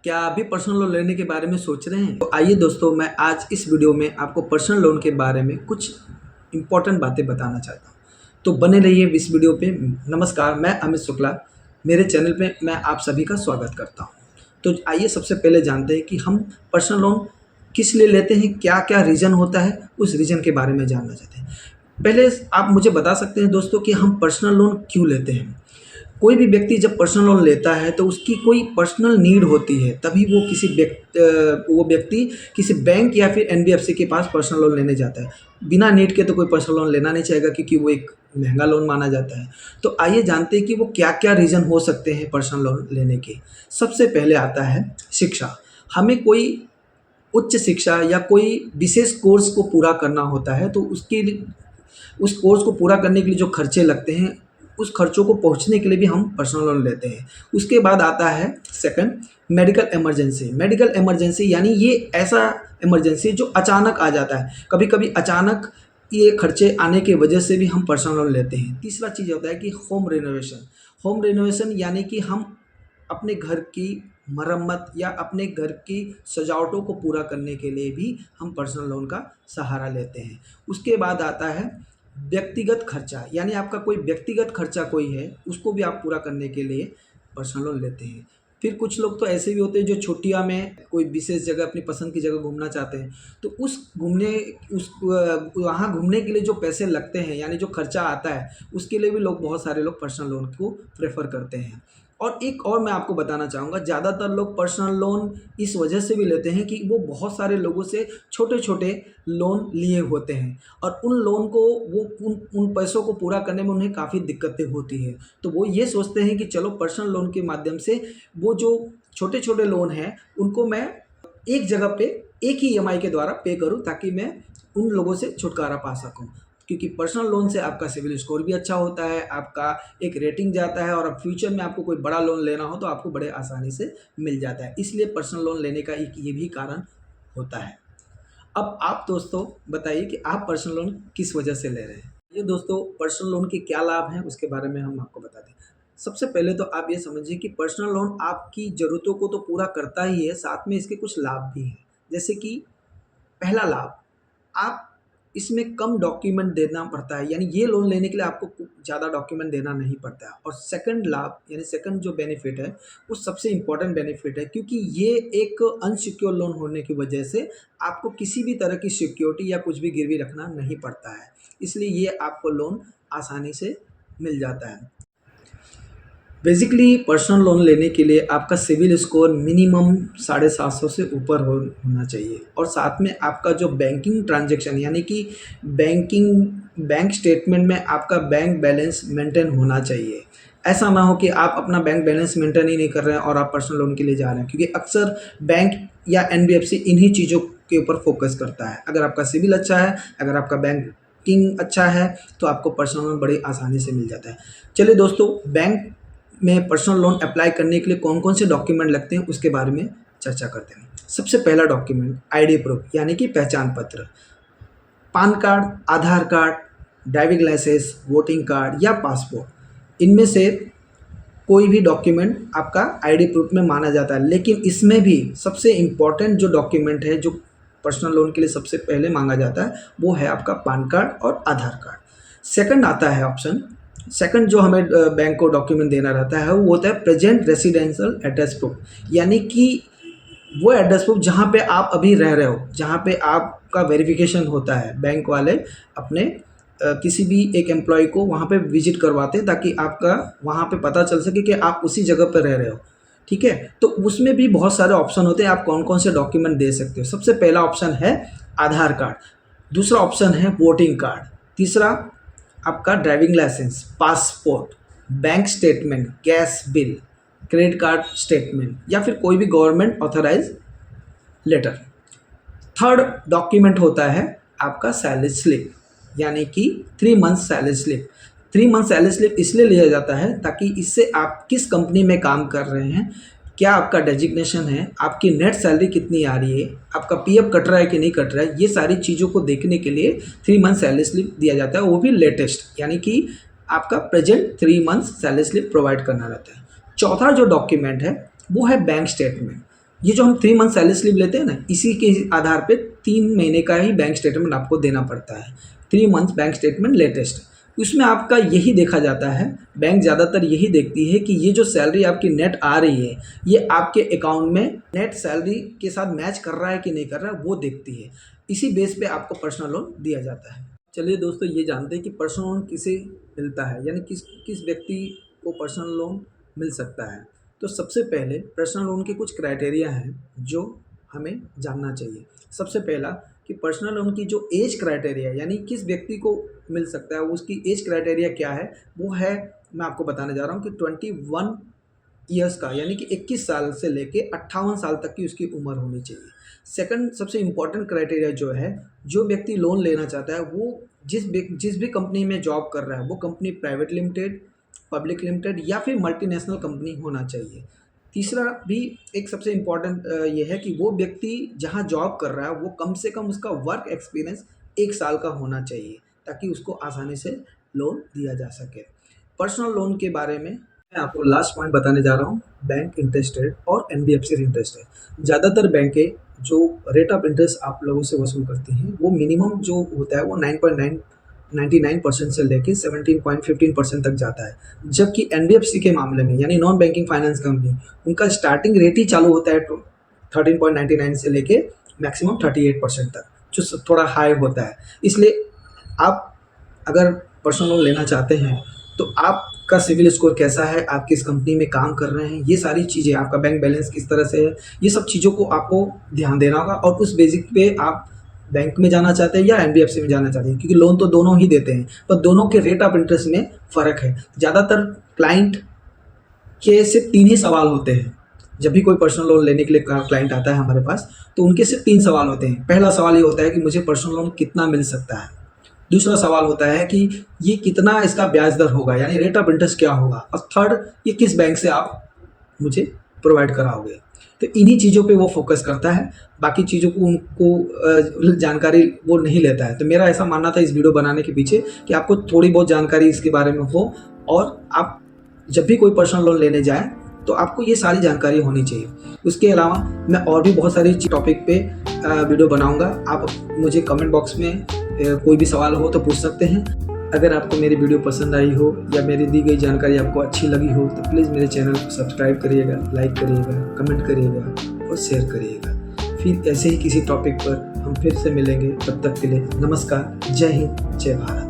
क्या आप भी पर्सनल लोन लेने के बारे में सोच रहे हैं? तो आइए दोस्तों, मैं आज इस वीडियो में आपको पर्सनल लोन के बारे में कुछ इम्पोर्टेंट बातें बताना चाहता हूँ। तो बने रहिए इस वीडियो पे। नमस्कार, मैं अमित शुक्ला। मेरे चैनल पे मैं आप सभी का स्वागत करता हूँ। तो आइए सबसे पहले जानते हैं कि हम पर्सनल लोन किस लिए लेते हैं, क्या-क्या रीज़न होता है, उस रीज़न के बारे में जानना चाहते हैं। पहले आप मुझे बता सकते हैं दोस्तों कि हम पर्सनल लोन क्यों लेते हैं? कोई भी व्यक्ति जब पर्सनल लोन लेता है तो उसकी कोई पर्सनल नीड होती है, तभी वो व्यक्ति किसी बैंक या फिर एनबीएफसी के पास पर्सनल लोन लेने जाता है। बिना नीड के तो कोई पर्सनल लोन लेना नहीं चाहेगा, क्योंकि वो एक महंगा लोन माना जाता है। तो आइए जानते हैं कि वो क्या-क्या रीज़न हो सकते हैं पर्सनल लोन लेने के। सबसे पहले आता है शिक्षा। हमें कोई उच्च शिक्षा या कोई विशेष कोर्स को पूरा करना होता है, तो उस कोर्स को पूरा करने के लिए जो खर्चे लगते हैं, उस खर्चों को पहुँचने के लिए भी हम पर्सनल लोन लेते हैं। उसके बाद आता है second, medical emergency. Medical emergency यानी ये ऐसा इमरजेंसी जो अचानक आ जाता है। कभी-कभी अचानक ये खर्चे आने की वजह से भी हम पर्सनल लोन लेते हैं। तीसरा चीज़ होता है कि होम रिनोवेशन। होम रिनोवेशन यानी कि हम अपने घर की मरम्मत या अपने घर की सजावटों को पूरा करने के लिए भी हम पर्सनल लोन का सहारा लेते हैं। उसके बाद आता है व्यक्तिगत खर्चा, यानी आपका कोई व्यक्तिगत खर्चा कोई है, उसको भी आप पूरा करने के लिए पर्सनल लोन लेते हैं। फिर कुछ लोग तो ऐसे भी होते हैं जो छुट्टियाँ में कोई विशेष जगह, अपनी पसंद की जगह घूमना चाहते हैं, तो वहाँ घूमने के लिए जो पैसे लगते हैं, यानी जो खर्चा आता है, उसके लिए भी बहुत सारे लोग पर्सनल लोन को प्रेफ़र करते हैं। और एक और मैं आपको बताना चाहूँगा, ज़्यादातर लोग पर्सनल लोन इस वजह से भी लेते हैं कि वो बहुत सारे लोगों से छोटे-छोटे लोन लिए होते हैं, और उन लोन को वो उन पैसों को पूरा करने में उन्हें काफ़ी दिक्कतें होती हैं। तो वो ये सोचते हैं कि चलो पर्सनल लोन के माध्यम से वो जो छोटे-छोटे लोन हैं, उनको मैं एक जगह पे एक ही ईएमआई के द्वारा पे करूँ, ताकि मैं उन लोगों से छुटकारा पा सकूँ। क्योंकि पर्सनल लोन से आपका सिविल स्कोर भी अच्छा होता है, आपका एक रेटिंग जाता है, और अब फ्यूचर में आपको कोई बड़ा लोन लेना हो तो आपको बड़े आसानी से मिल जाता है। इसलिए पर्सनल लोन लेने का एक ये भी कारण होता है। अब आप दोस्तों बताइए कि आप पर्सनल लोन किस वजह से ले रहे हैं? ये दोस्तों, पर्सनल लोन के क्या लाभ हैं उसके बारे में हम आपको बता दें। सबसे पहले तो आप ये समझिए कि पर्सनल लोन आपकी ज़रूरतों को तो पूरा करता ही है, साथ में इसके कुछ लाभ भी हैं। जैसे कि पहला लाभ, आप इसमें कम डॉक्यूमेंट देना पड़ता है, यानी ये लोन लेने के लिए आपको ज़्यादा डॉक्यूमेंट देना नहीं पड़ता है। और सेकंड लाभ, यानी सेकंड जो बेनिफिट है, वो सबसे इम्पोर्टेंट बेनिफिट है, क्योंकि ये एक अनसिक्योर लोन होने की वजह से आपको किसी भी तरह की सिक्योरिटी या कुछ भी गिरवी रखना नहीं पड़ता है। इसलिए ये आपको लोन आसानी से मिल जाता है। बेसिकली पर्सनल लोन लेने के लिए आपका सिविल स्कोर मिनिमम 750 से ऊपर होना चाहिए, और साथ में आपका जो बैंकिंग ट्रांजैक्शन, यानी कि बैंक स्टेटमेंट में आपका बैंक बैलेंस मेंटेन होना चाहिए। ऐसा ना हो कि आप अपना बैंक बैलेंस मेंटेन ही नहीं कर रहे हैं और आप पर्सनल लोन के लिए जा रहे हैं, क्योंकि अक्सर बैंक या एनबीएफसी इन्हीं चीज़ों के ऊपर फोकस करता है। अगर आपका सिविल अच्छा है, अगर आपका बैंकिंग अच्छा है, तो आपको पर्सनल लोन बड़ी आसानी से मिल जाता है। चलिए दोस्तों, बैंक में पर्सनल लोन अप्लाई करने के लिए कौन-कौन से डॉक्यूमेंट लगते हैं उसके बारे में चर्चा करते हैं। सबसे पहला डॉक्यूमेंट आईडी प्रूफ, यानी कि पहचान पत्र। PAN card, Aadhaar card, driving licence, voting card या पासपोर्ट, इनमें से कोई भी डॉक्यूमेंट आपका आईडी प्रूफ में माना जाता है। लेकिन इसमें भी सबसे इम्पॉर्टेंट जो डॉक्यूमेंट है, जो पर्सनल लोन के लिए सबसे पहले मांगा जाता है, वो है आपका पान कार्ड और आधार कार्ड। सेकंड आता है ऑप्शन, सेकंड जो हमें बैंक को डॉक्यूमेंट देना रहता है, वो होता है प्रेजेंट रेसिडेंशियल एड्रेस प्रूफ, यानी कि वो एड्रेस प्रूफ जहाँ पे आप अभी रह रहे हो, जहाँ पे आपका वेरिफिकेशन होता है। बैंक वाले अपने किसी भी एक एम्प्लॉय को वहाँ पे विजिट करवाते हैं, ताकि आपका वहाँ पे पता चल सके कि आप उसी जगह पर रह रहे हो। ठीक है, तो उसमें भी बहुत सारे ऑप्शन होते हैं, आप कौन कौन से डॉक्यूमेंट दे सकते हो। सबसे पहला ऑप्शन है आधार कार्ड, दूसरा ऑप्शन है वोटिंग कार्ड, तीसरा आपका driving licence, passport, bank statement, gas bill, credit card statement, या फिर कोई भी government authorise letter. Third document होता है आपका सैलरी स्लिप, यानी कि 3 month salary slip. 3 month salary slip इसलिए लिया जाता है ताकि इससे आप किस कंपनी में काम कर रहे हैं, क्या आपका डेजिग्नेशन है, आपकी नेट सैलरी कितनी आ रही है, आपका पीएफ कट रहा है कि नहीं कट रहा है, ये सारी चीज़ों को देखने के लिए 3 मंथ सैलरी स्लिप दिया जाता है, वो भी लेटेस्ट, यानी कि आपका present 3 month salary slip provide करना रहता है। चौथा जो डॉक्यूमेंट है वो है बैंक स्टेटमेंट। ये जो हम 3 मंथ सैलरी स्लिप लेते हैं ना, इसी के आधार पे 3 महीने का ही बैंक स्टेटमेंट आपको देना पड़ता है। 3 मंथ बैंक स्टेटमेंट लेटेस्ट, उसमें आपका यही देखा जाता है, बैंक ज़्यादातर यही देखती है कि ये जो सैलरी आपकी नेट आ रही है, ये आपके अकाउंट में नेट सैलरी के साथ मैच कर रहा है कि नहीं कर रहा है, वो देखती है। इसी बेस पे आपको पर्सनल लोन दिया जाता है। चलिए दोस्तों, ये जानते हैं कि पर्सनल लोन किसे मिलता है, यानी किस किस व्यक्ति को पर्सनल लोन मिल सकता है। तो सबसे पहले पर्सनल लोन के कुछ क्राइटेरिया हैं जो हमें जानना चाहिए। सबसे पहला कि पर्सनल लोन की जो एज क्राइटेरिया, यानी किस व्यक्ति को मिल सकता है, उसकी एज क्राइटेरिया क्या है, वो है, मैं आपको बताने जा रहा हूँ कि 21 ईयर्स का, यानी कि 21 साल से लेके 58 साल तक की उसकी उम्र होनी चाहिए। सेकंड सबसे इम्पॉर्टेंट क्राइटेरिया जो है, जो व्यक्ति लोन लेना चाहता है वो जिस भी कंपनी में जॉब कर रहा है, वो company private limited, public limited या फिर मल्टीनेशनल कंपनी होना चाहिए। तीसरा भी एक सबसे इम्पॉर्टेंट ये है कि वो व्यक्ति जहाँ जॉब कर रहा है वो कम से कम उसका वर्क एक्सपीरियंस 1 साल का होना चाहिए, ताकि उसको आसानी से लोन दिया जा सके। पर्सनल लोन के बारे में मैं आपको लास्ट पॉइंट बताने जा रहा हूँ, बैंक इंटरेस्ट रेट और एनबीएफसी इंटरेस्ट रेट। ज़्यादातर बैंकें जो रेट ऑफ इंटरेस्ट आप लोगों से वसूल करती हैं, वो मिनिमम जो होता है वो 99% से लेके 17.15% तक जाता है। जबकि एनबीएफसी के मामले में, यानी नॉन बैंकिंग फाइनेंस कंपनी, उनका स्टार्टिंग रेट ही चालू होता है 13.99 से लेके मैक्सिमम 38% तक, जो थोड़ा हाई होता है। इसलिए आप अगर पर्सनल लोन लेना चाहते हैं तो आपका सिविल स्कोर कैसा है, आप किस कंपनी में काम कर रहे हैं, ये सारी चीज़ें, आपका बैंक बैलेंस किस तरह से है, ये सब चीज़ों को आपको ध्यान देना होगा। और उस बेसिक पे आप बैंक में जाना चाहते हैं या एनबीएफसी में जाना चाहते हैं, क्योंकि लोन तो दोनों ही देते हैं, पर दोनों के रेट ऑफ इंटरेस्ट में फ़र्क है। ज़्यादातर क्लाइंट के सिर्फ 3 ही सवाल होते हैं। जब भी कोई पर्सनल लोन लेने के लिए क्लाइंट आता है हमारे पास, तो उनके सिर्फ 3 सवाल होते हैं। पहला सवाल ये होता है कि मुझे पर्सनल लोन कितना मिल सकता है। दूसरा सवाल होता है कि ये कितना इसका ब्याज दर होगा, यानी रेट ऑफ इंटरेस्ट क्या होगा। और थर्ड, ये किस बैंक से आप मुझे प्रोवाइड कराओगे। तो इन्हीं चीज़ों पे वो फोकस करता है, बाकी चीज़ों को उनको जानकारी वो नहीं लेता है। तो मेरा ऐसा मानना था इस वीडियो बनाने के पीछे कि आपको थोड़ी बहुत जानकारी इसके बारे में हो, और आप जब भी कोई पर्सनल लोन लेने जाएँ तो आपको ये सारी जानकारी होनी चाहिए। उसके अलावा मैं और भी बहुत सारी टॉपिक पे वीडियो बनाऊंगा। आप मुझे कमेंट बॉक्स में कोई भी सवाल हो तो पूछ सकते हैं। अगर आपको मेरी वीडियो पसंद आई हो या मेरी दी गई जानकारी आपको अच्छी लगी हो तो प्लीज़ मेरे चैनल को सब्सक्राइब करिएगा, लाइक करिएगा, कमेंट करिएगा और शेयर करिएगा। फिर ऐसे ही किसी टॉपिक पर हम फिर से मिलेंगे। तब तक के लिए नमस्कार, जय हिंद, जय भारत।